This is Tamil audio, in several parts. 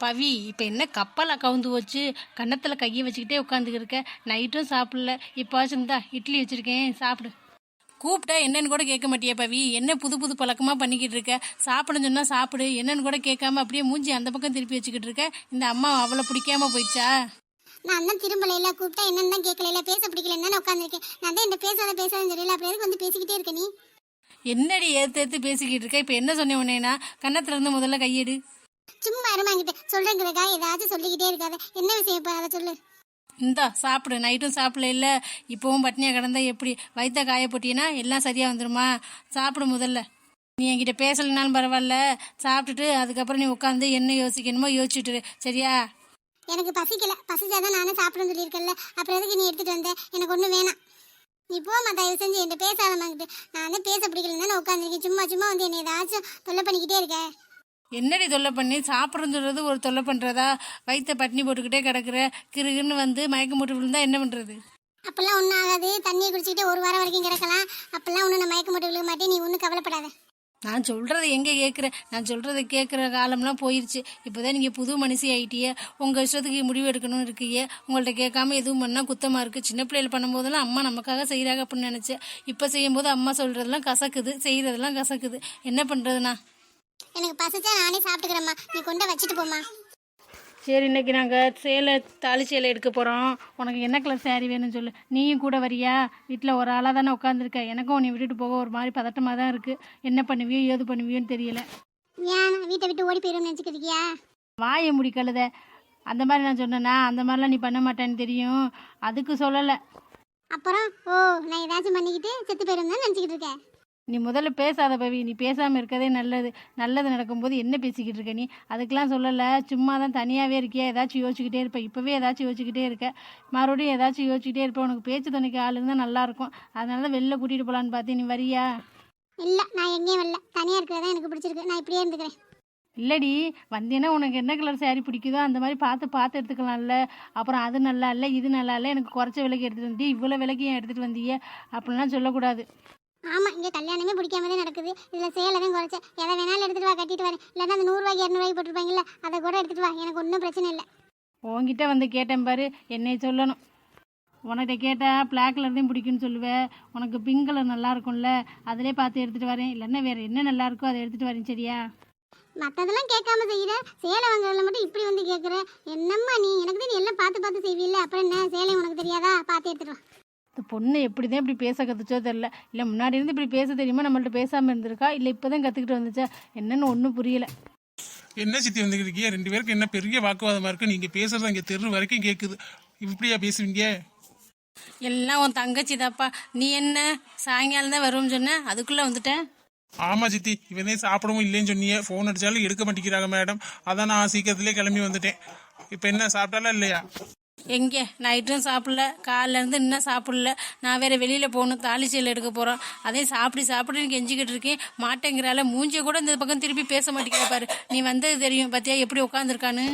பவி இப்போ என்ன கப்பலை கவுந்து வச்சு கன்னத்தில் கையை வச்சுக்கிட்டே உட்காந்துக்கிருக்க. நைட்டும் சாப்பிடல. இப்போச்சும் இருந்தா இட்லி வச்சுருக்கேன், சாப்பிடு. கூப்பிட்டா என்னன்னு கூட கேட்க மாட்டியா பவி? என்ன புது புது பழக்கமாக பண்ணிக்கிட்டு இருக்க? சாப்பிடுன்னு சொன்னால் சாப்பிடு, என்னன்னு கூட கேட்காம அப்படியே மூஞ்சி அந்த பக்கம் திருப்பி வச்சுக்கிட்டு இருக்க. இந்த அம்மா அவ்வளோ பிடிக்காம போயிடுச்சா? நான் தான் திரும்பலையில, கூப்பிட்டா என்னன்னு தான் கேட்கல, பேச பிடிக்கலன்னு உட்காந்துருக்கேன். நான் தான் இந்த பேசாதன்னு தெரியல, அப்புறம் எதுக்கு வந்து பேசிக்கிட்டே இருக்க நீ? என்னடி ஏற்று பேசிக்கிட்டு இருக்க? இப்போ என்ன சொன்னேன் உன்னேனா? கன்னத்துல இருந்து முதல்ல கையெடு. சும்மா இருமாங்கிட்ட சொல்றேங்கிறக்கா ஏதாச்சும் சொல்லிக்கிட்டே இருக்காது. என்ன விஷயம் இப்போ அதை சொல்லு. இந்தா சாப்பிடு. நைட்டும் சாப்பிடல இல்லை, இப்போவும் பட்னியாக கிடந்தா எப்படி? வயிற்ற காய போட்டினா எல்லாம் சரியாக வந்துடுமா? சாப்பிடு முதல்ல. நீ என்கிட்ட பேசலைனாலும் பரவாயில்ல, சாப்பிட்டுட்டு அதுக்கப்புறம் நீ உட்காந்து என்ன யோசிக்கணுமோ யோசிச்சுட்டு சரியா? எனக்கு பசிக்கல, பசிச்சாதான் நானே சாப்பிடணும்னு சொல்லியிருக்கல, அப்புறம் எதுக்கு நீ எடுத்துட்டு வந்த? எனக்கு ஒன்றும் வேணாம், நீ போமா, தயவு செஞ்சு என்கிட்ட பேசாதமாங்கிட்டு. நான் வந்து பேச பிடிக்கலன்னு நான் உட்காந்துருக்கேன். சும்மா வந்து என்னை ஏதாச்சும் தொல்லை பண்ணிக்கிட்டே இருக்கேன். என்னடி தொல்லை பண்ணி? சாப்பிட்றதுன்னு சொல்கிறது ஒரு தொல்லை பண்ணுறதா? வயிற்ற பட்னி போட்டுக்கிட்டே கிடக்குற, கிருகுன்னு வந்து மயக்கம் போட்டு விழுந்தா என்ன பண்ணுறது? அப்பெல்லாம் ஒன்றும் ஆகாது, தண்ணியை குடிச்சிக்கிட்டே ஒரு வாரம் வரைக்கும் கிடக்கலாம். அப்பெல்லாம் ஒன்றும் நான் மயக்கம் போட்டு விழுக மாட்டேன், நீ ஒன்றும் கவலைப்படாத. நான் சொல்கிறத எங்கே கேட்குற? நான் சொல்கிறத கேட்குற காலம்லாம் போயிடுச்சு. இப்போ தான் நீங்கள் புது மனுஷி ஆகிட்டியே, உங்கள் இஷ்டத்துக்கு முடிவு எடுக்கணும்னு இருக்கியே. உங்கள்கிட்ட கேட்காம எதுவும் பண்ணால் குத்தமாக இருக்குது. சின்ன பிள்ளைகள் பண்ணும்போதெல்லாம் அம்மா நமக்காக செய்கிறாங்க அப்படின்னு நினச்சேன். இப்போ செய்யும்போது அம்மா சொல்கிறதெல்லாம் கசக்குது, செய்கிறதெல்லாம் கசக்குது. என்ன பண்ணுறதுண்ணா? எனக்கு பசிச்சா நானே சாப்பிட்டுக்கிறேம்மா, நீ கொண்டு வச்சுட்டு போமா. சரி, இன்றைக்கி நாங்கள் சேலை, தாலி சேலை எடுக்க போகிறோம். உனக்கு என்ன கலர் சேரீ வேணும்னு சொல்லு. நீயும் கூட வரியா? வீட்டில் ஒரு ஆளாக தானே உட்காந்துருக்க. எனக்கும் உன்னை விட்டுட்டு போக ஒரு மாதிரி பதட்டமாக தான் இருக்குது. என்ன பண்ணுவியோ ஏது பண்ணுவியோன்னு தெரியல. ஏன் வீட்டை விட்டு ஓடி போயிடும்னு நினச்சிக்கிறியா? வாயை முடி கழுத. அந்த மாதிரி நான் சொன்னேன்னா அந்த மாதிரிலாம் நீ பண்ண மாட்டேன்னு தெரியும், அதுக்கு சொல்லலை. அப்புறம் நான் ஏதாச்சும் பண்ணிக்கிட்டு செத்து போயிடும் தான் நினச்சிக்கிட்டு இருக்கேன். நீ முதல்ல பேசாத பவி. நீ பேசாமல் இருக்கதே நல்லது. நல்லது நடக்கும்போது என்ன பேசிக்கிட்டு இருக்க நீ? அதுக்கெலாம் சொல்லலை. சும்மா தான் தனியாகவே இருக்கியா? ஏதாச்சும் யோசிச்சுக்கிட்டே இருப்பேன். இப்போவே ஏதாச்சும் யோசிச்சுக்கிட்டே இருக்க, மறுபடியும் ஏதாச்சும் யோசிச்சுக்கிட்டே இருப்பேன். உனக்கு பேச்சு துணைக்கு ஆள் இருந்தால் நல்லாயிருக்கும். அதனால தான் வெளில கூட்டிகிட்டு போகலான்னு பார்த்தேன். நீ வரியா? இல்லை, நான் எங்கேயும் வரல. தனியாக இருக்கிறதா எனக்கு பிடிச்சிருக்கு. நான் இப்படியே இருந்துக்கிறேன். இல்லடி, வந்தீங்கன்னா உனக்கு என்ன கலர் சாரீ பிடிக்குதோ அந்த மாதிரி பார்த்து எடுத்துக்கலாம்ல. அப்புறம் அது நல்லா இல்லை, இது நல்லா இல்லை, எனக்கு குறைச்ச விலைக்கு எடுத்துகிட்டு வந்தீ, இவ்வளோ விலைக்கு ஏன் எடுத்துகிட்டு வந்தீங்க அப்படின்லாம் சொல்லக்கூடாது. ஆமாம், இங்கே கல்யாணமே பிடிக்காம தான் நடக்குது. இதில் சேலை தான் குறைச்சேன். எதை வேணாலும் எடுத்துகிட்டு வா, கட்டிட்டு வரேன். இல்லைன்னா அந்த 100 200 போட்டிருப்பாங்கல்ல, அதை கூட எடுத்துகிட்டு வா, எனக்கு ஒன்றும் பிரச்சனை இல்லை. உன்கிட்ட வந்து கேட்டேன் பாரு, என்னை சொல்லணும். உனக்கிட்ட கேட்டால் பிளாக் கலர் தான் பிடிக்குன்னு சொல்லுவேன். உனக்கு பிங்க் கலர் நல்லா இருக்கும்ல, அதிலே பார்த்து எடுத்துகிட்டு வரேன். இல்லைன்னா வேறு என்ன நல்லா இருக்கோ அதை எடுத்துகிட்டு வரேன் சரியா? மற்றதெல்லாம் கேட்காம செய்கிற, சேலை வாங்குறதுல மட்டும் இப்படி வந்து கேட்குற. என்னம்மா நீ? எனக்கு தான் நீ எல்லாம் பார்த்து செய்வீல்ல, அப்புறம் என்ன சேலை உனக்கு தெரியாதா? பார்த்து எடுத்துகிட்டு வா. இந்த பொண்ணு எப்படி தான் இப்படி பேச கற்றுச்சோ தெரில. இல்லை முன்னாடி இருந்து இப்படி பேச தெரியுமா? நம்மள்ட்ட பேசாமல் இருந்திருக்கா, இல்லை இப்போ தான் கற்றுக்கிட்டு வந்துச்சா என்னன்னு ஒன்றும் புரியல. என்ன சித்தி வந்துக்கிட்டு இருக்கீங்க? 2 பேருக்கு என்ன பெரிய வாக்குவாதமாக இருக்குது? நீங்கள் பேசுகிறது இங்கே தெரு வரைக்கும் கேட்குது. இப்படியா பேசுவீங்க? எல்லாம் உன் தங்கச்சி தாப்பா. நீ என்ன சாயங்காலம் தான் வருவோம்னு சொன்ன, அதுக்குள்ளே வந்துட்டேன். ஆமாம் சித்தி, இவனே சாப்பிடவும் இல்லைன்னு சொன்னீங்க. ஃபோன் அடித்தாலும் எடுக்க மாட்டேங்கிறாங்க மேடம். அதான் நான் சீக்கிரத்துலேயே கிளம்பி வந்துட்டேன். இப்போ என்ன சாப்பிட்டாலும் இல்லையா? எங்கே நைட்டும் சாப்பிடல, காலிலேருந்து இன்னும் சாப்பிடல. நான் வேறு வெளியில் போகணும், தாலி சேலை எடுக்க போகிறோம். அதே சாப்பிடுன்னு கெஞ்சிக்கிட்டு இருக்கேன். மாட்டேங்கிறால. மூஞ்சியை கூட இந்த பக்கம் திருப்பி பேச மாட்டேங்கிற பாரு. நீ வந்தது தெரியும் பார்த்தியா எப்படி உட்காந்துருக்கான்னு?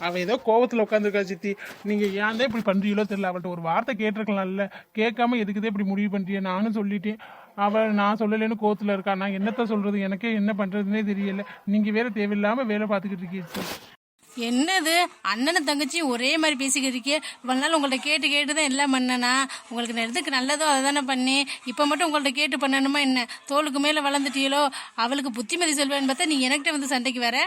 அவன் ஏதோ கோவத்தில் உட்காந்துருக்கா சித்தி. நீங்கள் ஏன் தான் இப்படி பண்ணுறீங்களோ தெரியல. அவள்கிட்ட ஒரு வார்த்தை கேட்டிருக்கலாம்ல. கேட்காம எதுக்குதான் இப்படி முடிவு பண்ணுறீங்க? நானும் சொல்லிட்டேன். நான் சொல்லலைன்னு கோவத்தில் இருக்கா. நான் என்னத்த சொல்கிறது? எனக்கே என்ன பண்ணுறதுனே தெரியல. நீங்கள் வேறு தேவையில்லாமல் வேலை பார்த்துக்கிட்டு இருக்கீங்க. என்னது அண்ணனும் தங்கச்சியும் ஒரே மாதிரி பேசிக்கிட்டு இருக்கே? இவ்வளோ நாள் உங்கள்கிட்ட கேட்டு தான் எல்லாம் பண்ணனா? உங்களுக்கு எதுக்கு நல்லதோ அதை தானே பண்ணி, இப்போ மட்டும் உங்கள்கிட்ட கேட்டு பண்ணணுமா என்ன? தோளுக்கு மேலே வளர்ந்துட்டீங்களோ? அவளுக்கு புத்திமதி சொல்வேன்னு பார்த்தா நீ எனக்கிட்ட வந்து சண்டைக்கு வர?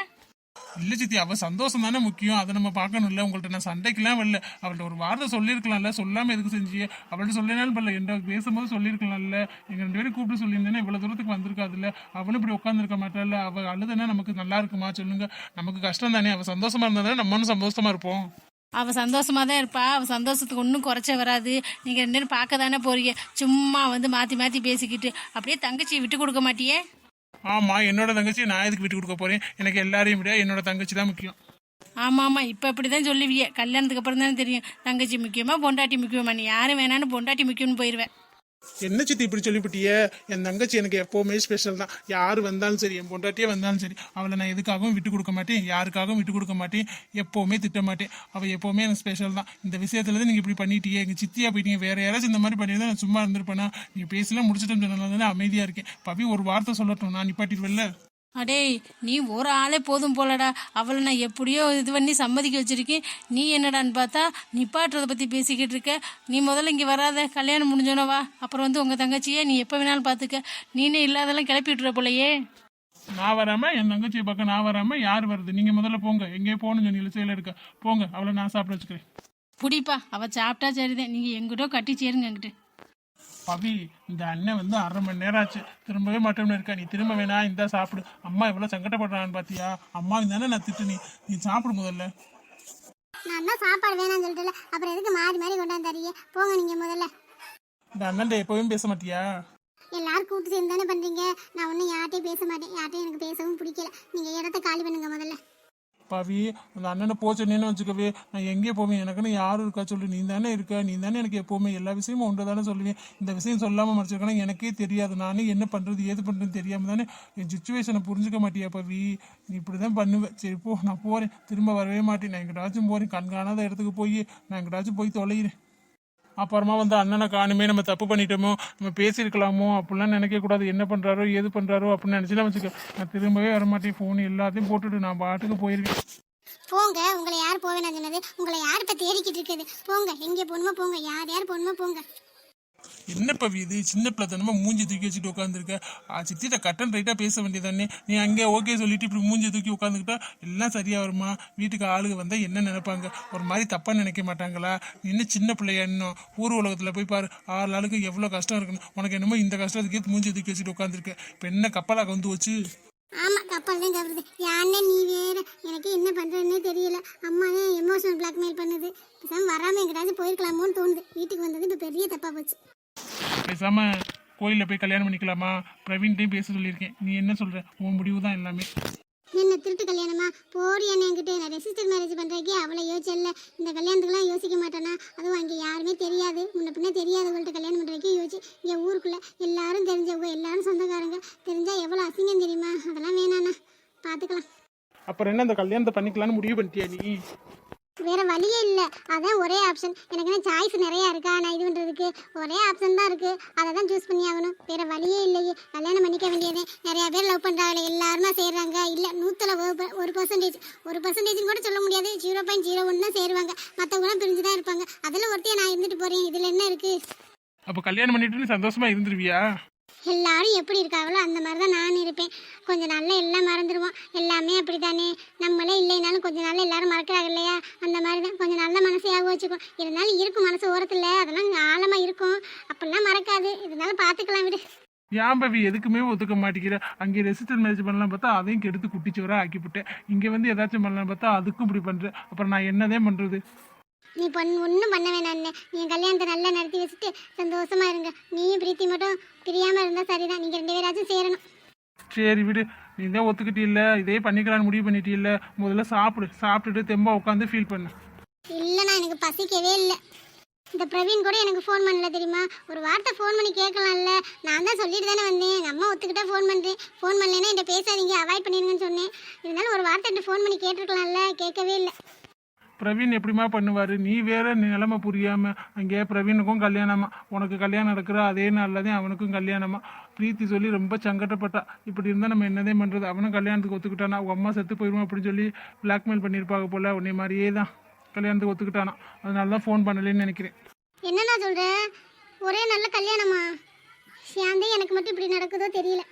இல்லை சித்தி, அவள் சந்தோஷம் தானே முக்கியம். அதை நம்ம பார்க்கணும்ல. உங்கள்கிட்ட நான் சண்டைக்கெல்லாம் வரல. அவள்கிட்ட ஒரு வார்த்தை சொல்லியிருக்கலாம்ல. சொல்லாமல் எதுக்கு செஞ்சியே? அவள்கிட்ட சொல்லினாலும் பரல, என்ற பேசும்போது சொல்லியிருக்கலாம்ல. எங்கள் 2 பேரும் கூப்பிட்டு சொல்லியிருந்தேன்னா இவ்வளோ தூரத்துக்கு வந்திருக்காதுல்ல. அவளும் இப்படி உட்காந்துருக்க மாட்டாள். அவள் அழுதுனா நமக்கு நல்லா இருக்குமா சொல்லுங்க? நமக்கு கஷ்டம் தானே. அவள் சந்தோஷமா இருந்தா தானே நம்மளும் சந்தோஷமா இருப்போம். அவள் சந்தோஷமாக தான் இருப்பா. அவள் சந்தோஷத்துக்கு ஒன்றும் குறைச்ச வராது. நீங்கள் 2 பேரும் பார்க்க தானே போறீங்க. சும்மா வந்து மாற்றி பேசிக்கிட்டு அப்படியே தங்கச்சியை விட்டு கொடுக்க மாட்டியே? ஆமாம், என்னோட தங்கச்சி நான் எதுக்கு விட்டு கொடுக்க போகிறேன்? எனக்கு எல்லாரையும் விட என்னோட தங்கச்சி தான் முக்கியம். ஆமாம், இப்போ அப்படி தான் சொல்லுவியே. கல்யாணத்துக்கு அப்புறம் தானே தெரியும் தங்கச்சி முக்கியமா பொண்டாட்டி முக்கியமா. நீ யாரும் வேணான்னு பொண்டாட்டி முக்கியம்னு போயிடுவேன். என்ன சித்தி இப்படி சொல்லிவிட்டியே? என் தங்கச்சி எனக்கு எப்போவுமே ஸ்பெஷல் தான். யார் வந்தாலும் சரி, என் பொண்டாட்டியே வந்தாலும் சரி, அவளை நான் எதுக்காகவும் விட்டு கொடுக்க மாட்டேன். யாருக்காகவும் விட்டு கொடுக்க மாட்டேன். எப்போவுமே திட்ட மாட்டேன். அவள் எப்போவுமே எனக்கு ஸ்பெஷல் தான். இந்த விஷயத்துல தான் நீங்கள் இப்படி பண்ணிட்டீங்க. எங்கள் சித்தியா போயிட்டீங்க. வேற யாராச்சும் இந்த மாதிரி பண்ணியிருந்தா நான் சும்மா இருந்திருப்பேனா? நீ பேசலாம் முடிச்சுட்டேன்னு சொன்னதுனால அமைதியாக இருக்கேன். பவி ஒரு வார்த்தை சொல்லட்டும், நான் நிப்பாட்டிடுவேன்ல. அடேய், நீ ஒரு ஆளே போதும் போலடா. அவளை நான் எப்படியோ இது பண்ணி சம்மதிக்க வச்சிருக்கேன். நீ என்னடான்னு பார்த்தா நிப்பாட்டுறதை பற்றி பேசிக்கிட்டு இருக்க. நீ முதல்ல இங்கே வராத, கல்யாணம் முடிஞ்சோனே வா. அப்புறம் வந்து உங்கள் தங்கச்சியை நீ எப்போ வேணாலும் பார்த்துக்க. நீனே இல்லாதெல்லாம் கிளப்பி விட்டுற போலையே. நான் வராம என் தங்கச்சியை பக்கம் நான் வராம யார் வருது? நீங்க முதல்ல போங்க, எங்கேயோ போகணும் சொன்னீங்க செயல இருக்க போங்க. அவளை நான் சாப்பிட வச்சுக்கிறேன். புடிப்பா, அவள் சாப்பிட்டா சரிதான். நீங்கள் எங்கிட்டோ கட்டி சேருங்க என்கிட்ட. பவி, இந்த அண்ணன் வந்து 1/2 மணி நேரம் ஆச்சு, திரும்பவே மாட்டோம்னு இருக்கா. நீ திரும்ப வேணா இந்தா சாப்பிடு. அம்மா இவ்வளவு சங்கடப்படுறான்னு பாத்தியா? அம்மா தானே நான் திட்டு, நீ சாப்பிடு முதல்ல. நான் தான் சாப்பாடு வேணாம்னு சொல்லிட்டுல, அப்புறம் எதுக்கு மாறி மாறி கொண்டாந்து தரீங்க? போங்க நீங்க முதல்ல. இந்த அண்ணன் எப்பவும் பேச மாட்டியா? எல்லாரும் கூப்பிட்டு சேர்ந்து தானே பண்றீங்க. நான் ஒன்றும் யார்ட்டையும் பேச மாட்டேன். யார்ட்டையும் எனக்கு பேசவும் பிடிக்கல. நீங்க இடத்த காலி பண்ணுங்க முதல்ல. பவி, அந்த அண்ணனை போச்சேன்னு வச்சுக்கவே, நான் எங்கே போவேன்? எனக்குன்னு யாரும் இருக்கா சொல்லு? நீ தானே இருக்க, நீ தானே எனக்கு எப்போவுமே எல்லா விஷயமும் ஒன்று தானே சொல்லுவேன். இந்த விஷயம் சொல்லாமல் மறைச்சிருக்கேன்னா எனக்கே தெரியாது. நானே என்ன பண்ணுறது ஏது பண்ணுறதுன்னு தெரியாமல் தானே என் சுச்சுவேஷனை புரிஞ்சுக்க மாட்டியா பவி? நீ இப்படி தான் பண்ணுவேன். சரி போ, நான் போகிறேன், திரும்ப வரவே மாட்டேன். நான் எங்கிட்டாச்சும் போகிறேன், கண்காணாத இடத்துக்கு போய் நான் எங்கிட்டாச்சும் போய் தொலைகிறேன். அப்புறமா வந்து அண்ணனை காணுமே, நம்ம தப்பு பண்ணிட்டோமோ, நம்ம பேசியிருக்கலாமோ அப்படிலாம் நினைக்கக்கூடாது. என்ன பண்ணுறாரோ ஏது பண்ணுறாரோ அப்படின்னு நினச்சிலாம் வச்சுக்க. நான் திரும்பவே வரமாட்டேன். ஃபோன் எல்லாத்தையும் போட்டுட்டு நான் பாட்டுக்கு போயிருக்கேன். போங்க, உங்களை யார் போவேன்னு சொன்னது? உங்களை யார் இப்போ தேடிக்கிட்டு இருக்குது? போங்க, எங்கே போகணுமோ போங்க, யார் போகணுமோ போங்க. என்ன பவி இது? சின்ன பிள்ளை தானமா மூஞ்சி தூக்கி வச்சுட்டு உட்காந்துருக்க. சித்திட்ட கட்டன் ரைட்டாக பேச வேண்டியதானே. நீ அங்கே ஓகே சொல்லிட்டு இப்படி மூஞ்சி தூக்கி உட்காந்துக்கிட்டா எல்லாம் சரியா வருமா? வீட்டுக்கு ஆளுங்க வந்தால் என்ன நினைப்பாங்க? ஒரு மாதிரி தப்பாக நினைக்க மாட்டாங்களா? நீ என்ன சின்ன பிள்ளையா? இன்னும் ஊர் உலகத்தில் போய் பாரு, 6 நாளுக்கு எவ்வளோ கஷ்டம் இருக்குன்னு. உனக்கு என்னமோ இந்த கஷ்டத்துக்கே மூஞ்சி தூக்கி வச்சுட்டு உட்காந்துருக்க. இப்போ என்ன கப்பலாக வந்து வச்சு? ஆமா, கப்பல் தான் கவருது. யாருன்னே நீ வேற, எனக்கு என்ன பண்றதுன்னே தெரியல. அம்மா தான் எமோஷனல் பிளாக்மெயில் பண்ணுது. பேசாம வராம எங்கிட்டாச்சும் போயிருக்கலாமோன்னு தோணுது. வீட்டுக்கு வந்தது இப்போ பெரிய தப்பா போச்சு. பேசாம கோயிலில் போய் கல்யாணம் பண்ணிக்கலாமா? பிரவீன்ட்டையும் பேச சொல்லியிருக்கேன். நீ என்ன சொல்ற? உன் முடிவு தான் எல்லாமே. என்ன திருட்டு கல்யாணமா? போடி என்ன என்கிட்ட. நான் ரெஜிஸ்டர் மேரேஜ் பண்றதுக்கே அவ்வளோ யோசிச்சல. இந்த கல்யாணத்துக்குலாம் யோசிக்க மாட்டேனா? அதுவும் அங்கே யாருமே தெரியாது, முன்ன பின்ன தெரியாதவங்கள்ட்ட கல்யாணம் பண்றதுக்கே யோசிச்சு. இங்கே ஊருக்குள்ள எல்லாரும் தெரிஞ்சவங்க, எல்லாரும் சொந்தக்காரங்க. தெரிஞ்சா எவ்வளோ அசிங்கம் தெரியுமா? அதெல்லாம் வேணாண்ணா, பார்த்துக்கலாம். அப்புறம் என்ன, அந்த கல்யாணத்தை பண்ணிக்கலான்னு முடிவு பண்ணிட்டியா நீ? வேற வழியே இல்லை, அதான் ஒரே ஆப்ஷன். எனக்கு என்ன சாய்ஸ் நிறையா இருக்கா? நான் இது பண்ணுறதுக்கு ஒரே ஆப்ஷன் தான் இருக்குது, அதை தான் சூஸ் பண்ணி ஆகணும். வேற வழியே இல்லையே, கல்யாணம் பண்ணிக்க வேண்டியதே. நிறையா பேர் லவ் பண்ணுறாங்களே, எல்லாருமா சேர்றாங்க. இல்லை 100% 1% கூட சொல்ல முடியாது, 0.01 தான் சேருவாங்க. மற்றவங்களாம் பிரிஞ்சு தான் இருப்பாங்க. அதில் ஒருத்தையே நான் இருந்துட்டு போகிறேன். இதில் என்ன இருக்குது? அப்போ கல்யாணம் பண்ணிட்டு நீ சந்தோஷமா இருந்துருவியா? எல்லாரும் எப்படி இருக்காங்களோ அந்த மாதிரி தான் நான் இருப்பேன். கொஞ்ச நாள்ல எல்லாம் மறந்துடுவோம். எல்லாமே அப்படி தானே. நம்மளே இல்லைனாலும் கொஞ்ச நாள்ல எல்லாரும் மறக்கிறாங்க இல்லையா? அந்த மாதிரி தான். கொஞ்சம் நல்ல மனசையாக வச்சுக்கும். இருந்தாலும் இருக்கும் மனசு ஓரத்தில், அதெல்லாம் ஆழமாக இருக்கும். அப்படிலாம் மறக்காது. இருந்தாலும் பார்த்துக்கலாம் விடு. ஏன் பவி எதுக்குமே ஒத்துக்க மாட்டேங்கிற? அங்கே ரெஜிஸ்டர் மேரேஜ் பண்ணலாம் பார்த்தா அதையும் கெடுத்து குட்டிச்சவராக ஆக்கிவிட்டேன். இங்கே வந்து ஏதாச்சும் பண்ணலாம் பார்த்தா அதுக்கும் இப்படி பண்ணுறேன். அப்புறம் நான் என்னதே பண்ணுறது? நீ ஒன்றும் பண்ண வேணாம். நீ கல்யாணத்தை நல்லா நடத்தி வச்சுட்டு சந்தோஷமா இருங்க. நீயும் பிரீத்தி மட்டும் பிரியாமல் இருந்தால் சரிதான். நீங்கள் 2 பேராச்சும் சேரணும். சரி விடு, நீ தான் ஒத்துக்கிட்டு இல்லை, இதே பண்ணிக்கலான்னு முடிவு பண்ணிட்டு இல்லை. முதல்ல சாப்பிட்டுட்டு தெம்பா உட்காந்து ஃபீல் பண்ணு. இல்லைண்ணா, எனக்கு பசிக்கவே இல்லை. இந்த பிரவீன் கூட எனக்கு ஃபோன் பண்ணல தெரியுமா? ஒரு வார்த்தை ஃபோன் பண்ணி கேட்கலாம்ல. நான் தான் சொல்லிட்டு தானே வந்தேன். எங்கள் அம்மா ஒத்துக்கிட்டா ஃபோன் பண்ணுறேன். ஃபோன் பண்ணலைன்னா என்கிட்ட பேசாதீங்க, அவாய்ட் பண்ணிடுங்கன்னு சொன்னேன். இருந்தாலும் ஒரு வார்த்தை ஃபோன் பண்ணி கேட்டிருக்கலாம்ல, கேட்கவே இல்லை. பிரவீன் எப்படிமா பண்ணுவார்? நீ வேற நிலைமை புரியாமல் அங்கே பிரவீனுக்கும் கல்யாணமா, உனக்கு கல்யாணம் நடக்கிற அதே நாளில் தான் அவனுக்கும் கல்யாணமா. பிரீத்தி சொல்லி ரொம்ப சங்கடப்பட்டா. இப்படி இருந்தால் நம்ம என்னதே பண்ணுறது? அவனும் கல்யாணத்துக்கு ஒத்துக்கிட்டானா, அவங்க அம்மா செத்து போயிடுவோம் அப்படின்னு சொல்லி பிளாக்மெயில் பண்ணியிருப்பாங்க போல். உன்னை மாதிரியே தான் கல்யாணத்துக்கு ஒத்துக்கிட்டானா. அதனால தான் ஃபோன் பண்ணலேன்னு நினைக்கிறேன். என்னண்ணா சொல்ற? ஒரே நல்ல கல்யாணமா? சாந்தே எனக்கு மட்டும் இப்படி நடக்குதோ தெரியல.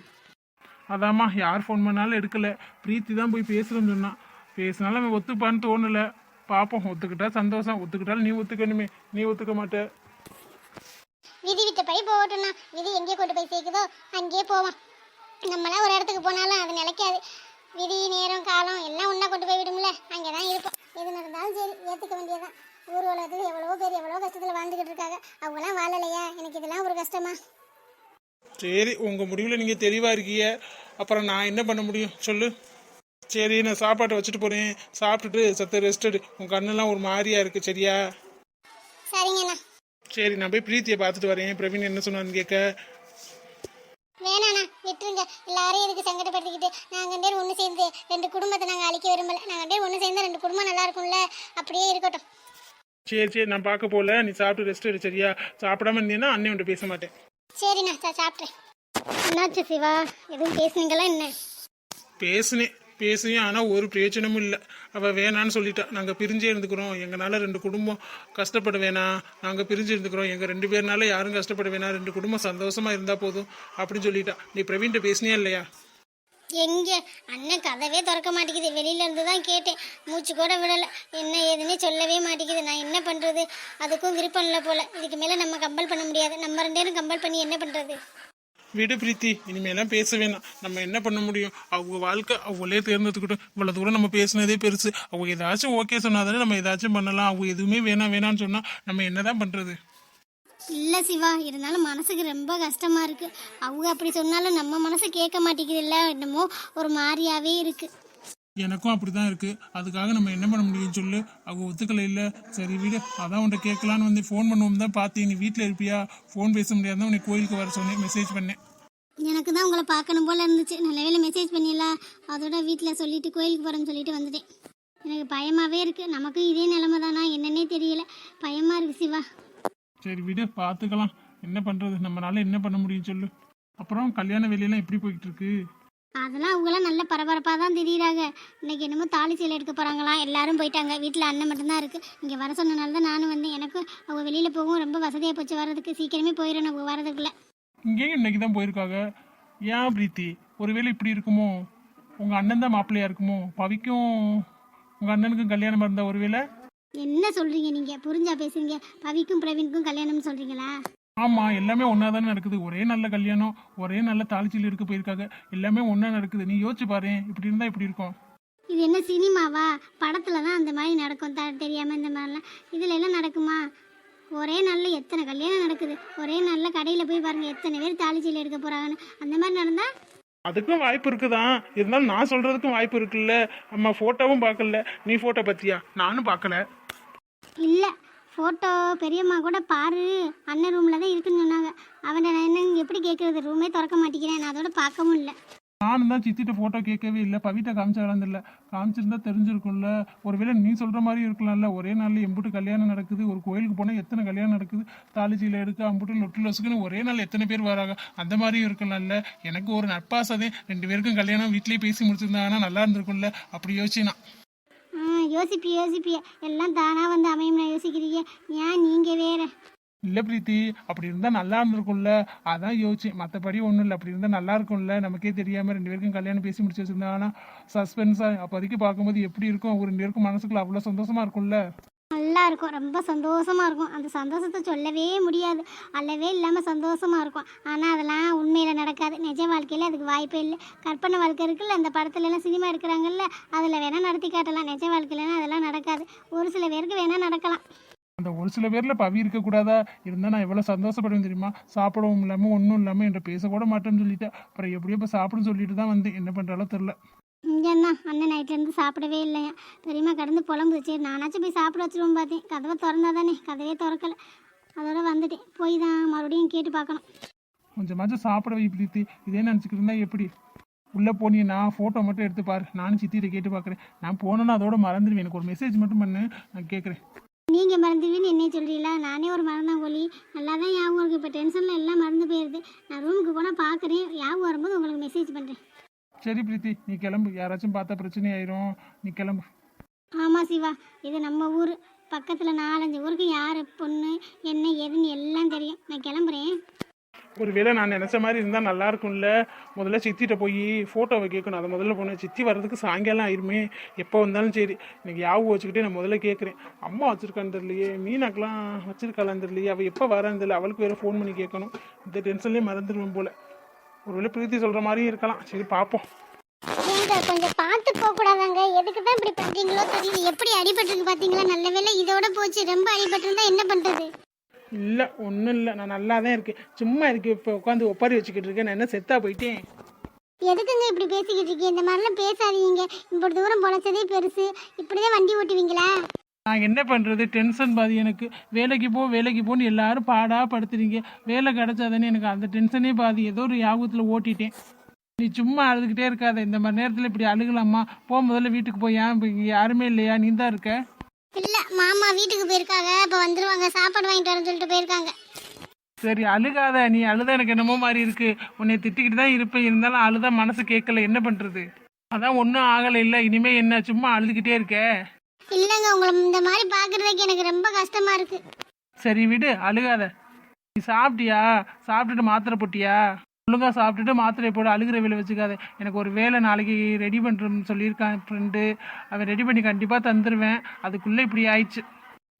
அதாம்மா, யார் ஃபோன் பண்ணாலும் எடுக்கலை. பிரீத்தி தான் போய் பேசுகிறேன்னு சொன்னான். பேசினாலும் அவன் ஒத்துப்பான்னு தோணலை. பார்ப்போம், ஒத்துக்கிட்டா சந்தோஷம். ஒத்துக்கிட்டாலும் நீ ஒத்துக்கணுமே. நீ ஒத்துக்க மாட்ட. விதி விட்டபடி போகட்டும்னா, விதி எங்கே கொண்டு போய் சேர்க்குதோ அங்கேயே போவான். நம்மளாம் ஒரு இடத்துக்கு போனாலும் அது நிலைக்காது. விதி நேரம் காலம் எல்லாம் ஒன்றா கொண்டு போய் விடும்ல, அங்கே தான் இருப்போம். எது நடந்தாலும் சரி, ஏற்றுக்க வேண்டியதான். ஊர் உலகத்தில் எவ்வளோ பேர் எவ்வளோ கஷ்டத்தில் வாழ்ந்துக்கிட்டு இருக்காங்க. அவங்களாம் வாழலையா? எனக்கு இதெல்லாம் ஒரு கஷ்டமா? சரி, உங்கள் முடிவில் நீங்கள் தெளிவாக இருக்கீங்க. அப்புறம் நான் என்ன பண்ண முடியும் சொல்லு? சரி, நான் சாப்பாட்டை வச்சுட்டு போகிறேன். சாப்பிட்டுட்டு சத்த ரெஸ்ட் எடு. உன் கண்ணெல்லாம் ஒரு மாதிரியா இருக்குது, சரியா? சரிங்கண்ணா. சரி, நான் போய் பிரீத்தியை பார்த்துட்டு வரேன். பிரவீன் என்ன சொன்னான்னு கேட்க. வேணாண்ணா, விட்டுருங்க. எல்லாரும் இதுக்கு சங்கடப்படுத்திக்கிட்டு நாங்கள் பேர் ஒன்று சேர்ந்து 2 குடும்பத்தை நாங்கள் அழிக்க விரும்பலை. நாங்கள் பேர் ஒன்று சேர்ந்து 2 குடும்பம் நல்லா இருக்கும்ல, அப்படியே இருக்கட்டும். சரி, நான் பார்க்க போகல. நீ சாப்பிட்டு ரெஸ்ட் எடு, சரியா? சாப்பிடாம இருந்தீங்கன்னா அண்ணன் உன்ட்ட பேச மாட்டேன். சரிண்ணா, சாப்பிட்றேன். என்னாச்சு சிவா, எதுவும் பேசுனீங்களா என்ன? பேசினேன் பேசியும் ஆனால் ஒரு பிரயோஜனமும் இல்லை. அவள் வேணான்னு சொல்லிட்டா. நாங்கள் பிரிஞ்சே இருந்துக்கிறோம், எங்களால் 2 குடும்பம் கஷ்டப்பட வேணாம், நாங்கள் பிரிஞ்சு இருந்துக்கிறோம், எங்கள் 2 பேர்னால யாரும் கஷ்டப்பட வேணாம், 2 குடும்பம் சந்தோஷமா இருந்தால் போதும் அப்படின்னு சொல்லிட்டா. நீ பிரவீன்கிட்ட பேசினியா இல்லையா? எங்க அண்ணன் கதவே திறக்க மாட்டேங்குது. வெளியில இருந்து தான் கேட்டேன், மூச்சு கூட விடலை. என்ன ஏதுன்னே சொல்லவே மாட்டேங்குது. நான் என்ன பண்றது? அதுக்கும் விருப்பம் இல்லை போல. இதுக்கு மேல நம்ம கம்பல் பண்ண முடியாது. நம்ம 2 பேரும் கம்பல் பண்ணி என்ன பண்றது? விடு பிரீத்தி, இனிமேலாம் பேச வேணாம். நம்ம என்ன பண்ண முடியும்? அவங்க வாழ்க்கை அவங்களே தேர்ந்தெடுத்துக்கிட்டோம். இவ்வளோ தூரம் நம்ம பேசினதே பெருசு. அவங்க ஏதாச்சும் ஓகே சொன்னாதானே நம்ம ஏதாச்சும் பண்ணலாம். அவங்க எதுவுமே வேணான்னு சொன்னா நம்ம என்னதான் பண்றது? இல்ல சிவா, இருந்தாலும் மனசுக்கு ரொம்ப கஷ்டமா இருக்கு. அவங்க அப்படி சொன்னாலும் நம்ம மனசு கேட்க மாட்டேங்குது. இல்ல என்னமோ ஒரு மாதிரியாவே இருக்கு. எனக்கும் அப்படிதான் இருக்கு. அதுக்காக நம்ம என்ன பண்ண முடியும் சொல்லு? அவங்க ஒத்துக்கல இல்ல. சரி விடு, அதான் உன்ட்ட கேட்கலான்னு வந்து ஃபோன் பண்ணுவோம் தான் பார்த்தேன். நீ வீட்டில் இருப்பியா? ஃபோன் பேச முடியாதான் உன்னை கோயிலுக்கு வர சொன்னேன், மெசேஜ் பண்ணேன். எனக்கு தான் உங்களை பார்க்கணும் போல இருந்துச்சு. நல்ல வேளை மெசேஜ் பண்ணிடலாம். அதோட வீட்டில் சொல்லிட்டு கோயிலுக்கு போகிறேன்னு சொல்லிட்டு வந்துட்டேன். எனக்கு பயமாகவே இருக்குது. நமக்கும் இதே நிலைமை தானா என்னன்னே தெரியல. பயமாக இருக்குது சிவா. சரி விடு, பார்த்துக்கலாம். என்ன பண்ணுறது? நம்மளால என்ன பண்ண முடியும் சொல்லு? அப்புறம் கல்யாண வேலையெல்லாம் எப்படி போய்கிட்டு இருக்கு? அதெல்லாம் அவங்களாம் நல்ல பரபரப்பாக தான் தெரியுறாங்க. இன்னைக்கு என்னமோ தாலி சீலை எடுக்க போகிறாங்களாம். எல்லாரும் போயிட்டாங்க. வீட்டில் அண்ணன் மட்டும்தான் இருக்குது. இங்கே வர சொன்னனால தான் நானும் வந்தேன். எனக்கு அவங்க வெளியில் போகவும் ரொம்ப வசதியாக போச்சு. வர்றதுக்கு சீக்கிரமே போயிடணும் அவங்க வரதுக்குள்ள. இங்கேயும் இன்னைக்கு தான் போயிருக்காங்க. ஏன் பிரீத்தி? ஒருவேளை இப்படி இருக்குமோ? உங்கள் அண்ணன் தான் மாப்பிள்ளையா இருக்குமோ? பவிக்கும் உங்கள் அண்ணனுக்கும் கல்யாணம் இருந்தா ஒருவேளை? என்ன சொல்கிறீங்க நீங்கள்? புரிஞ்சா பேசுறீங்க. பவிக்கும் பிரவீனுக்கும் கல்யாணம்னு சொல்கிறீங்களா? ஆமாம், எல்லாமே ஒன்றா தானே நடக்குது. ஒரே நல்ல கல்யாணம், ஒரே நல்ல தாளிச்சல் எடுக்க போயிருக்காங்க. எல்லாமே ஒன்றா நடக்குது. நீ யோசிச்சு பாரு, இப்படி இருந்தால் இப்படி இருக்கும். இது என்ன சினிமாவா? படத்தில் தான் அந்த மாதிரி நடக்கும். தெரியாமல் இந்த மாதிரிலாம் இதில் எல்லாம் நடக்குமா? ஒரே நாளில் எத்தனை கல்யாணம் நடக்குது. ஒரே நாளில் கடையில் போய் பாருங்கள் எத்தனை பேர் தாலிச்சீலை எடுக்க போகிறாங்கன்னு. அந்த மாதிரி நடந்தால் அதுக்கும் வாய்ப்பு இருக்குதான். இருந்தாலும் நான் சொல்கிறதுக்கும் வாய்ப்பு இருக்குல்ல. அம்மா ஃபோட்டோவும் பார்க்கல. நீ ஃபோட்டோ பார்த்தியா? நானும் பார்க்கல. இல்லை, ஃபோட்டோ பெரியம்மா கூட பாரு அண்ணன் ரூமில் தான் இருக்குன்னு சொன்னாங்க. அவனை நான் என்ன எப்படி கேட்குறது? ரூமே திறக்க மாட்டேங்கிறேன். நான் அதோட பார்க்கவும் இல்லை. நானும் தான் சித்திட்ட ஃபோட்டோ கேட்கவே இல்லை. பவிட்ட காமிச்சாலும் இல்லை. காமிச்சிருந்தா தெரிஞ்சிருக்கும்ல. ஒருவேளை நீ சொல்கிற மாதிரி இருக்கலாம்ல. ஒரே நாளில் எம்புட்டு கல்யாணம் நடக்குது. ஒரு கோயிலுக்கு போனால் எத்தனை கல்யாணம் நடக்குது. தாலிச்சீலை எடுக்க அம்புட்டு லொட்டு லொசுக்குன்னு ஒரே நாள் எத்தனை பேர் வராங்க. அந்த மாதிரியும் இருக்கலாம்ல. எனக்கு ஒரு நட்பாசதே 2 பேருக்கும் கல்யாணம் வீட்லேயே பேசி முடிச்சிருந்தாங்கன்னா நல்லா இருந்திருக்கும்ல. அப்படி யோசிச்சுனா யோசிப்பிய எல்லாம் தானாக வந்து அமையும் நான் யோசிக்கிறீங்க. ஏன் நீங்கள் வேற? இல்லை பிரீத்தி, அப்படி இருந்தால் நல்லா இருந்திருக்கும்ல. அதான் யோசிச்சேன். மற்றபடி ஒன்றும் இல்லை. அப்படி இருந்தால் நல்லா இருக்கும்ல. நமக்கே தெரியாமல் 2 பேருக்கும் கல்யாணம் பேசி முடிச்சு வச்சிருந்தாங்கன்னா சஸ்பென்ஸாக அப்போதைக்கு பார்க்கும்போது எப்படி இருக்கும்? ஒரு 2 பேருக்கும் மனசுக்குள்ள அவ்வளோ சந்தோஷமா இருக்கும்ல. நல்லா இருக்கும். ரொம்ப சந்தோஷமாக இருக்கும். அந்த சந்தோஷத்தை சொல்லவே முடியாது. அல்லவே இல்லாமல் சந்தோஷமாக இருக்கும். ஆனால் அதெல்லாம் உண்மையில் நடக்காது. நிஜ வாழ்க்கையில் அதுக்கு வாய்ப்பே இல்லை. கற்பனை வாழ்க்கை இருக்குல்ல, அந்த படத்துலலாம் சினிமா எடுக்கிறாங்கல்ல, அதில் வேணால் நடத்தி காட்டலாம். நிஜ வாழ்க்கையிலலாம் அதெல்லாம் நடக்காது. ஒரு சில பேருக்கு வேணால் நடக்கலாம். அந்த ஒரு சில பேரில் பவி இருக்கக்கூடாதா? இருந்தால் நான் எவ்வளோ சந்தோஷப்படுவேன் தெரியுமா? சாப்பிடவும் இல்லாமல் ஒன்றும் இல்லாமல் என்கிட்ட பேசக்கூட மாட்டேன்னு சொல்லிட்டேன். அப்புறம் எப்படியோ இப்போ சாப்பிடுன்னு சொல்லிட்டு தான் வந்து என்ன பண்ணுறாலோ தெரில. இங்கேன்னா அண்ணன் நைட்லேருந்து சாப்பிடவே இல்லையா? பெரியம்மா கடந்து புலம்புது. சரி நானாச்சும் போய் சாப்பிட வச்சுருவோம் பார்த்தேன். கதவை திறந்தா தானே, கதவே திறக்கலை. அதோட வந்துட்டேன். போய் தான் மறுபடியும் கேட்டு பார்க்கணும். கொஞ்சமாச்சும் சாப்பிட வை பிரீத்தி. இதே நினச்சிக்கிட்டு இருந்தா எப்படி? உள்ளே போனீங்கன்னா ஃபோட்டோ மட்டும் எடுத்து பாரு. நானும் சித்திகிட்ட கேட்டு பார்க்குறேன். நான் போனேன்னா அதோட மறந்துடுவேன். எனக்கு ஒரு மெசேஜ் மட்டும் பண்ணு, நான் கேட்குறேன். நீங்கள் மறந்துடுவீன்னு என்னையே சொல்கிறீங்களா? நானே ஒரு மறந்தாங்கோலி. நல்லா தான் ஞாபகம் இருக்குது. இப்போ டென்ஷனில் எல்லாம் மறந்து போயிடுது. நான் ரூமுக்கு போனால் பார்க்குறேன். ஞாபகம் வரும்போது உங்களுக்கு மெசேஜ் பண்ணுறேன். சரி பிரீத்தி, நீ கிளம்பு. யாராச்சும் பார்த்தா பிரச்சனை ஆயிரும். நீ கிளம்பு. ஆமாம் சிவா, இது நம்ம ஊர். பக்கத்தில் 4-5 ஊருக்கு யார் பொண்ணு என்ன ஏதுன்னு எல்லாம் தெரியும். நான் கிளம்புறேன். ஒருவேளை நான் நினச்ச மாதிரி இருந்தால் நல்லா இருக்கும்ல. முதல்ல சித்திட்ட போய் ஃபோட்டோவை கேட்கணும். அதை முதல்ல போனேன். சித்தி வர்றதுக்கு சாயங்காலம் ஆயிருமே. எப்போ வந்தாலும் சரி, எனக்கு யாவும் வச்சுக்கிட்டே நான் முதல்ல கேட்குறேன். அம்மா வச்சுருக்கான்னு தெரியலையே, மீனாக்கெலாம் வச்சுருக்காளான்னு தெரியலையே, அவள் எப்போ வரான்னு தெரியல. அவளுக்கு வேறு ஃபோன் பண்ணி கேட்கணும். இந்த டென்ஷன்லேயே மறந்துடுவேன் போல். ஒருவேளை பிரீத்தி சொல்கிற மாதிரியும் இருக்கலாம். சரி பார்ப்போம். ஏங்க கொஞ்சம் பார்த்து போகக்கூடாதாங்க? எதுக்கு தான் இப்படி பண்ணுறீங்களோ தெரியல. எப்படி அடிபட்டுருக்கு பார்த்தீங்களா? நல்ல வேளை இதோட போச்சு. ரொம்ப அடிபட்டுருந்தா என்ன பண்ணுறது? இல்லை ஒன்றும் இல்லை, நான் நல்லா தான் இருக்கேன். சும்மா இருக்கு. இப்போ உட்காந்து ஒப்பாரி வச்சுக்கிட்டு இருக்கேன். நான் என்ன செத்தா போயிட்டேன்? எதுக்குங்க இப்படி பேசிக்கிட்டு இருக்கீங்க? இந்த மாதிரிலாம் பேசாதீங்க. இப்படி தூரம் பொழைச்சதே பெருசு. இப்படிதான் வண்டி ஓட்டுவீங்களா? நான் என்ன பண்ணுறது? டென்ஷன் பாதி எனக்கு. வேலைக்கு போன்னு எல்லாரும் பாடாக படுத்துறீங்க. வேலை கிடச்சாதானே எனக்கு அந்த டென்ஷனே பாதி. ஏதோ ஒரு யாபத்தில் ஓட்டிட்டேன். நீ சும்மா அழுதுகிட்டே இருக்காத. இந்த மாதிரி நேரத்தில் இப்படி அழுகலாமா? முதல்ல வீட்டுக்கு போய். ஏன் இப்போ யாருமே இல்லையா? நீ தான் இருக்க. இல்லை, மாமா வீட்டுக்கு போயிருக்காங்க. இப்போ வந்துருவாங்க. சாப்பாடு வாங்கிட்டு வரேன்னு சொல்லிட்டு போயிருக்காங்க. சரி அழுகாத. நீ அழுதா எனக்கு என்னமோ மாதிரி இருக்கு. உன்னை திட்டிக்கிட்டு தான் இருப்பேன். இருந்தாலும் அழுதா மனசு கேட்கல. என்ன பண்ணுறது? அதான் ஒன்றும் ஆகலை இல்லை, இனிமே என்ன சும்மா அழுதுகிட்டே இருக்க? இல்லைங்க, உங்களை இந்த மாதிரி பார்க்குறதுக்கு எனக்கு ரொம்ப கஷ்டமா இருக்கு. சரி விடு, அழுகாத. நீ சாப்பிட்டியா? சாப்பிட்டுட்டு மாத்திரை போட்டியா? ஒழுங்கா சாப்பிட்டுட்டு மாத்திரை போடு, அழுகிற வேலை வச்சுக்காத. எனக்கு ஒரு வேலை நாளைக்கு ரெடி பண்ணுறேன்னு சொல்லியிருக்கான் ஃப்ரெண்டு, அவன் ரெடி பண்ணி கண்டிப்பாக தந்துடுவேன். அதுக்குள்ளே இப்படி ஆயிடுச்சு.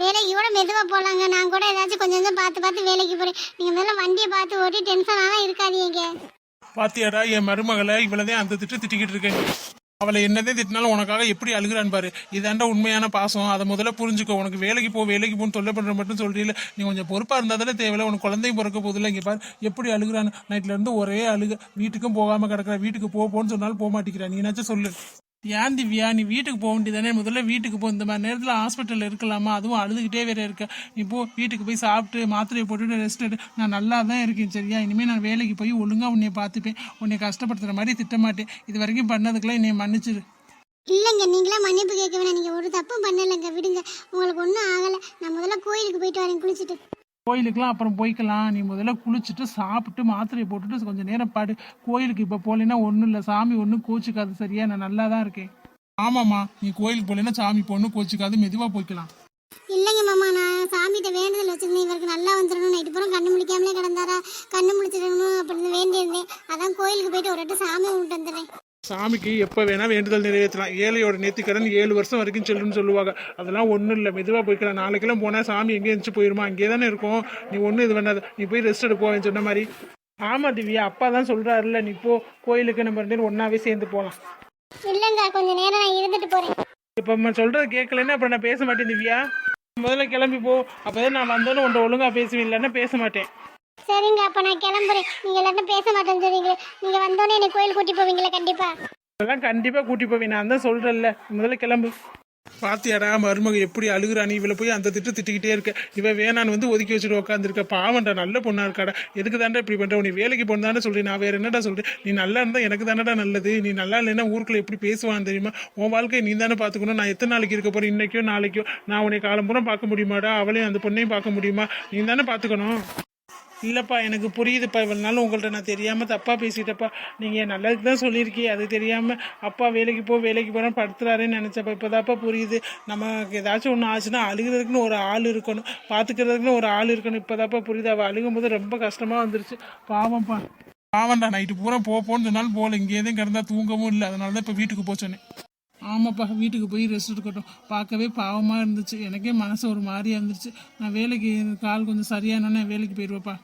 வேலைக்கு கூட மெதுவாக போகலாங்க. நான் கூட ஏதாச்சும் கொஞ்சம் கொஞ்சம் பார்த்து பார்த்து வேலைக்கு போகிறேன். நீங்கள் முதல்ல வண்டியை பார்த்து ஓட்டி டென்ஷனாலாம் இருக்காதீங்க. பாத்தியாடா என் மருமகளை இவ்வளவுதான் அந்த திட்டிக்கிட்டு இருக்கேன். அவளை என்னதே திட்டினாலும் உனக்காக எப்படி அழுகிறான்னு பாரு. இதாண்டா உண்மையான பாசம். அதை முதல்ல புரிஞ்சுக்கோ. உனக்கு வேலைக்கு போன்னு தொல்லை பண்ற மட்டும் சொல்றீல. நீ கொஞ்சம் பொறுப்பா இருந்தா தானே தேவையில்ல. உனக்கு குழந்தையும் பிறக்க போதில்லை. இங்க பாரு எப்படி அழுகிறான்னு. நைட்ல இருந்து ஒரே அழுக. வீட்டுக்கும் போகாம கிடக்குற. வீட்டுக்கு போன்னு சொன்னாலும் போக மாட்டேங்கிறா. நீ என்னாச்சும் சொல்லு. ஏன் திவ்யா, நீ வீட்டுக்கு போக வேண்டியதானே? முதல்ல வீட்டுக்கு போ. இந்த மாதிரி நேரத்தில் ஹாஸ்பிட்டலில் இருக்கலாமா? அதுவும் அழுதுகிட்டே வேற இருக்க. நீ போ, வீட்டுக்கு போய் சாப்பிட்டு மாத்திரையை போட்டுட்டு ரெஸ்ட் எடு. நான் நல்லா தான் இருக்கேன் சரியா? இனிமேல் நான் வேலைக்கு போய் ஒழுங்காக உன்னை பார்த்துப்பேன். உன்னை கஷ்டப்படுத்துகிற மாதிரி திட்டமாட்டேன். இது வரைக்கும் பண்ணதுக்கெல்லாம் என்னை மன்னிச்சிரு. இல்லைங்க, நீங்களே மன்னிப்பு கேட்க வேணாம். நீங்கள் ஒரு தப்பும் பண்ணலைங்க, விடுங்க. உங்களுக்கு ஒன்றும் ஆகலை. நான் முதல்ல கோயிலுக்கு போயிட்டு வரேன் குளிச்சுட்டு. கோயிலுக்கெல்லாம் அப்புறம் போய்க்கலாம். நீ முதல்ல குளிச்சுட்டு சாப்பிட்டு மாத்திரையை போட்டுட்டு கொஞ்சம் நேரம் பாடு. கோயிலுக்கு இப்போ போகலன்னா ஒன்றும் இல்லை, சாமி ஒன்றும் கோச்சிக்காது சரியா? நான் நல்லா தான் இருக்கேன். ஆமாம்மா, நீ கோயிலுக்கு போகலன்னா சாமி பொண்ணு கோச்சிக்காது, மெதுவாக போய்க்கலாம். இல்லைங்க மாமா, நான் சாமிகிட்ட வேண்டுதல் வச்சிருந்தேன். இவருக்கு நல்லா வந்துடணும். நைட்டு பூரா கண்ணு முழிக்காமலே கிடந்தாரா, கண்ணு முழிச்சிடணும் அப்படின்னு வேண்டியிருந்தேன். அதான் கோயிலுக்கு போயிட்டு ஒரு வாட்டி சாமி கும்பிட்டு வந்துடுறேன். சாமிக்கு எப்போ வேணா வேண்டுதல் நிறைவேற்றலாம். ஏழையோட நேர்த்திக்கடன் 7 வருஷம் வரைக்கும் செல்லுன்னு சொல்லுவாங்க. அதெல்லாம் ஒன்றும் இல்லை, மெதுவாக போய்க்கலாம். நாளைக்கெல்லாம் போனால் சாமி எங்கேயே இருந்துச்சு போயிருமா? அங்கேயே தானே இருக்கும். நீ ஒன்றும் இது பண்ணாத. நீ போய் ரெஸ்ட் எடுப்போம் சொன்ன மாதிரி. ஆமாம் திவ்யா, அப்பா தான் சொல்கிறாருல்ல, நீ போ கோயிலுக்கு. நம்ம 2 பேரும் ஒன்றாவே சேர்ந்து போகலாம். இல்லைங்க, கொஞ்சம் நேரம் நான் இருந்துட்டு போகிறேன். இப்போ நம்ம சொல்கிறது கேட்கலன்னா அப்புறம் நான் பேச மாட்டேன் திவ்யா. முதல்ல கிளம்பி போ. அப்போதான் நான் வந்தோன்னு உன்ட்ட ஒழுங்காக பேசுவேன், இல்லைன்னா பேச மாட்டேன். சரிங்க, அப்போ நான் கிளம்புறேன். நீங்கள் எல்லாரும் பேச மாட்டேன்னு சொல்றீங்களே, நீங்கள் வந்தோடனே என்னை கோயில் கூட்டி போவீங்களா? கண்டிப்பாக. அதெல்லாம் கண்டிப்பாக கூட்டி போவேன். நான் தான் சொல்கிறேன்ல, முதல்ல கிளம்பு. பாத்தியாடா மருமக எப்படி அழுகுறானி. இவளை போய் அந்த திட்டிக்கிட்டே இருக்க. இவ வேணான்னு வந்து ஒதுக்கி வச்சுட்டு உட்காந்துருக்க. பாவண்டா, நல்ல பொண்ணா இருக்காடா. எதுக்கு தாண்டா இப்படி பண்ற? நீ வேலைக்கு போனதானே சொல்றேன். நான் வேற என்னடா சொல்றேன்? நீ நல்லா இருந்தா எனக்கு தானடா நல்லது. நீ நல்லா இல்லைன்னா ஊருக்குள்ள எப்படி பேசுவான்னு தெரியுமா? உன் வாழ்க்கையை நீ தானே பாத்துக்கணும். நான் எத்தனை நாளைக்கு இருக்க போறேன்? இன்னைக்கோ நாளைக்கோ நான் உன்னை காலம்புறம் பார்க்க முடியுமாடா? அவளையும் அந்த பொண்ணையும் பார்க்க முடியுமா? நீ தானே பாத்துக்கணும். இல்லைப்பா, எனக்கு புரியுதுப்பா. இவ்வளோ நாள் உங்கள்கிட்ட நான் தெரியாமல் தப்பாக பேசிட்டப்பா. நீங்கள் நல்லதுக்கு தான் சொல்லியிருக்கீங்க. அது தெரியாமல் அப்பா வேலைக்கு போகிறேன் படுத்துறாருன்னு நினச்சப்பா. இப்போதாப்பா புரியுது. நமக்கு ஏதாச்சும் ஒன்று ஆச்சுன்னா அழுகிறதுக்குன்னு ஒரு ஆள் இருக்கணும், பார்த்துக்கிறதுக்குன்னு ஒரு ஆள் இருக்கணும். இப்போதாப்பா புரியுது. அவள் அழுகும்போது ரொம்ப கஷ்டமாக வந்துருச்சு. பாவம்ப்பா. பாவம்டா, நைட்டு பூரா போன்னு சொன்னாலும் போகல. இங்கேயும் கிடந்தா தூங்கவும் இல்லை. அதனால தான் இப்போ வீட்டுக்கு போச்சோன்னே. ஆமாப்பா, வீட்டுக்கு போய் ரெஸ்ட் எடுக்கட்டும். பார்க்கவே பாவமாக இருந்துச்சு. எனக்கே மனசு ஒரு மாதிரியா இருந்துச்சு. நான் வேலைக்கு கால் கொஞ்சம் சரியானோன்னே வேலைக்கு போயிடுவேப்பா.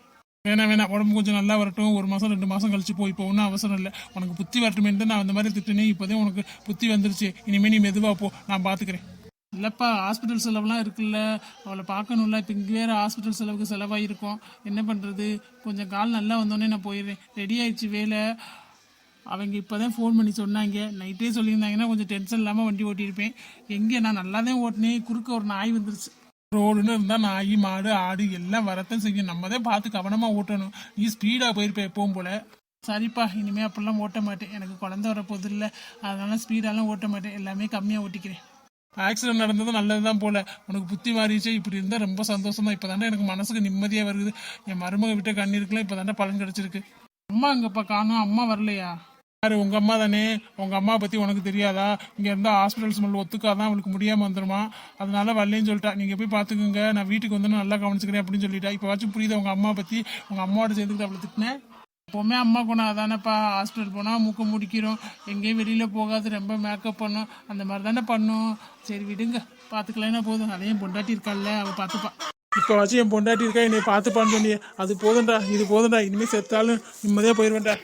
வேணாம், உடம்பு கொஞ்சம் நல்லா வரட்டும். 1 மாதம் 2 மாதம் கழிச்சு போய். இப்போ ஒன்றும் அவசரம் இல்லை. உனக்கு புத்தி வரட்டுமேன்னு தான் நான் அந்த மாதிரி திட்டினேன். இப்போதான் உனக்கு புத்தி வந்துருச்சு. இனிமேல் நீ மெதுவாக போ, நான் பார்த்துக்கிறேன். இல்லைப்பா, ஹாஸ்பிட்டல் செலவுலாம் இருக்குல்ல, அவளை பார்க்கணும்ல. இப்போ இங்கே வேறு ஹாஸ்பிட்டல் செலவுக்கு செலவாகிருக்கும். என்ன பண்ணுறது? கொஞ்சம் கால் நல்லா வந்தோடனே நான் போயிடுறேன். ரெடி ஆயிடுச்சு வேலை. அவங்க இப்போ தான் ஃபோன் பண்ணி சொன்னாங்க. நைட்டே சொல்லியிருந்தாங்கன்னா கொஞ்சம் டென்ஷன் இல்லாமல் வண்டி ஓட்டியிருப்பேன். எங்கே நான் நல்லா தான் ஓட்டினேன். குறுக்க ஒரு நாய் வந்துருச்சு. ரோடுன்னு இருந்தால் நாய் மாடு ஆடு எல்லாம் வரத்தான் செய்யும். நம்ம தான் பார்த்து கவனமாக ஓட்டணும். நீ ஸ்பீடாக போயிருப்பேன் எப்பவும் போல். சரிப்பா, இனிமேல் அப்படிலாம் ஓட்ட மாட்டேன். எனக்கு குழந்தை வரப்போது இல்லை, அதனால ஸ்பீடாலாம் ஓட்ட மாட்டேன். எல்லாமே கம்மியாக ஓட்டிக்கிறேன். ஆக்சிடென்ட் நடந்தது நல்லது தான் போல. உனக்கு புத்தி மாறிடுச்சு. இப்படி இருந்தால் ரொம்ப சந்தோஷம் தான். இப்போ தாண்டா எனக்கு மனசுக்கு நிம்மதியாக வருது. என் மருமக விட்ட கண்ணீருக்குலாம் இப்போ தாண்டா பலன் கிடச்சிருக்கு. அம்மா அங்கப்பா காணும். அம்மா வரலையா? யாரு? உங்க அம்மா தானே. உங்க அம்மா பத்தி உனக்கு தெரியாதா? இங்க இருந்தா ஹாஸ்பிட்டல் ஸ்மெல் ஒத்துக்காதான், அவளுக்கு முடியாம வந்துருமா. அதனால வரலன்னு சொல்லிட்டா. நீங்க போய் பாத்துக்கோங்க, நான் வீட்டுக்கு வந்து நல்லா கவனிச்சுக்கிறேன் அப்படின்னு சொல்லிட்டா. இப்போ வாச்சும் புரியுதா உங்க அம்மா பத்தி? உங்க அம்மாவோட சேர்ந்துக்கிட்டு அவளை திட்டினேன். எப்போவுமே அம்மா குணம் அதானேப்பா. ஹாஸ்பிட்டல் போனால் மூக்க முடிக்கிறோம், எங்கேயும் வெளியில் போகாது, ரொம்ப மேக்கப் பண்ணும், அந்த மாதிரி தானே பண்ணும். சரி விடுங்க, பார்த்துக்கலான்னா போதும். அதையும் பொண்டாட்டி இருக்காள்ல, அவள் பார்த்துப்பா. இப்போ வச்சு என் பொண்டாட்டி இருக்கா, என்னை பார்த்துப்பான்னு சொன்னியே, அது போதும்டா. இது போதும்டா. இனிமேல் செத்தாலும் நிம்மதியாக போயிடுவேன்டா.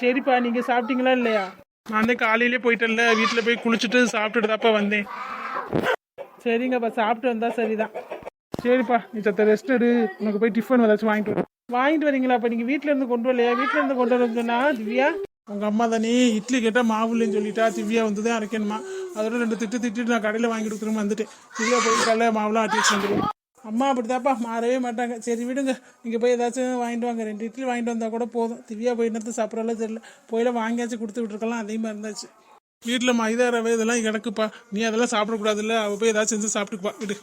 சரிப்பா, நீங்கள் சாப்பிட்டீங்களா இல்லையா? நான் தான் காலையிலே போயிட்டேன்ல, வீட்டில் போய் குளிச்சுட்டு சாப்பிட்டுட்டு தாப்பா வந்தேன். சரிங்கப்பா, சாப்பிட்டு வந்தா சரிதான். சரிப்பா, நீ சத்த ரெஸ்ட் எடு. உனக்கு போய் டிஃபன் ஏதாச்சும் வாங்கிட்டு வரீங்களா? அப்போ நீங்கள் வீட்டில் இருந்து கொண்டு வரலையா? வீட்டில் இருந்து கொண்டு வரேன்னு சொன்னா திவ்யா உங்கள் அம்மா தானே இட்லி கேட்டால் மாவு இல்லைன்னு சொல்லிட்டா. திவ்யா வந்து தான் அரைக்கணுமா. அதோட 2 திட்டு நான் கடையில் வாங்கி கொடுக்குறேன்னு வந்துட்டேன். திவ்யா போய் மாவுலாம் ஆட்டி வச்சு வந்துடுவேன். அம்மா அப்படிதாப்பா, மாறவே மாட்டாங்க. சரி விடுங்க, நீங்கள் போய் ஏதாச்சும் வாங்கிட்டு வாங்க. 2 இட்லி வாங்கிட்டு வந்தால் கூட போதும். திவ்யா போய் என்னத்து சாப்பிட்றாலும் தெரியல. போயில வாங்கியாச்சும் கொடுத்து விட்டுருக்கலாம், அதே மாதிரி இருந்தாச்சு. வீட்டில் மைதா ரவை இதெல்லாம் கிடக்குப்பா. நீ அதெல்லாம் சாப்பிடக்கூடாதுல்ல. அவள் போய் ஏதாச்சும் செஞ்சு சாப்பிட்டுக்குப்பா, விடு.